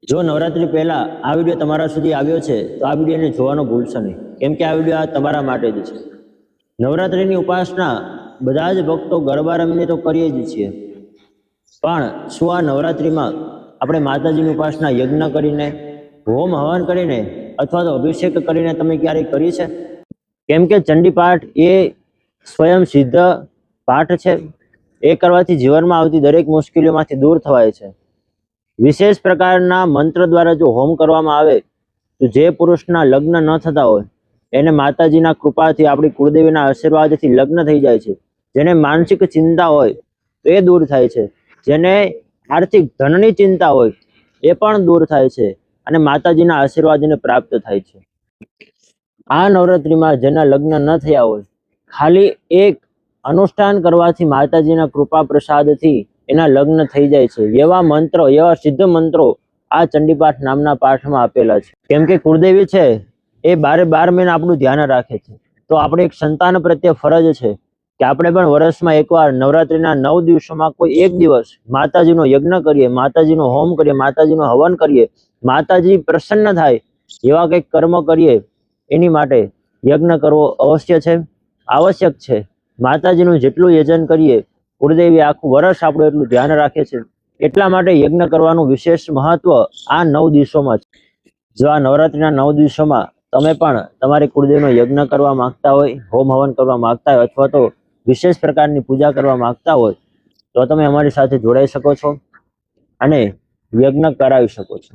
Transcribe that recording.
જો નવરાત્રી પહેલા આ વિડીયો તમારા સુધી આવ્યો છે તો આ વિડીયોને જોવાનું ભૂલશો નહીં, કેમ કે આ વિડીયો આ તમારા માટે જ છે. નવરાત્રિની ઉપાસના બધા જ ભક્તો ગરબા રમીને તો કરીએ જ છીએ, પણ શું આ નવરાત્રિમાં આપણે માતાજીની ઉપાસના યજ્ઞ કરીને, હોમ હવન કરીને અથવા તો અભિષેક કરીને તમે ક્યારેય કરી છે? કેમ કે ચંડી પાઠ એ સ્વયં સિદ્ધ પાઠ છે. એ કરવાથી જીવનમાં આવતી દરેક મુશ્કેલીઓમાંથી દૂર થવાય છે. વિશેષ પ્રકારના મંત્ર દ્વારા જો હોમ કરવામાં આવે તો જે પુરુષના લગ્ન ન થતા હોય એને માતાજીના કૃપાથી, આપણી કુળદેવીના આશીર્વાદથી લગ્ન થઈ જાય છે. જેને માનસિક ચિંતા હોય તો એ દૂર થાય છે. જેને આર્થિક ધનની ચિંતા હોય એ પણ દૂર થાય છે અને માતાજીના આશીર્વાદને પ્રાપ્ત થાય છે. આ નવરાત્રિમાં જેના લગ્ન ન થયા હોય, ખાલી એક અનુષ્ઠાન કરવાથી માતાજીના કૃપા પ્રસાદથી એના લગ્ન થઈ જાય છે. એવા મંત્રો, એવા સિદ્ધ મંત્રો આ ચંડીપાઠ નામના પાઠમાં આપેલા છે. કેમ કે કુળદેવી છે એ 12 મહિના આપણું ધ્યાન રાખે છે. તો આપણે એક સંતાન પ્રત્યે ફરજ છે કે આપણે પણ વર્ષમાં એકવાર નવરાત્રિના 9 દિવસોમાં કોઈ એક દિવસ માતાજીનો યજ્ઞ કરીએ, માતાજીનો હોમ કરીએ, માતાજીનો હવન કરીએ, માતાજી પ્રસન્ન થાય એવા કંઈક કર્મ કરીએ. એની માટે યજ્ઞ કરવો અવશ્ય છે, આવશ્યક છે. માતાજીનું જેટલું યજન કરીએ, કુળદેવી આખું વર્ષ આપણું એટલું ધ્યાન રાખે છે. એટલા માટે યજ્ઞ કરવાનું વિશેષ મહત્વ આ 9 દિવસોમાં છે. જો આ નવરાત્રિના 9 દિવસોમાં તમે પણ તમારી કુળદેવીનો યજ્ઞ કરવા માંગતા હોય, હોમ હવન કરવા માંગતા હોય અથવા તો વિશેષ પ્રકારની પૂજા કરવા માંગતા હોય તો તમે અમારી સાથે જોડાઈ શકો છો અને યજ્ઞ કરાવી શકો છો.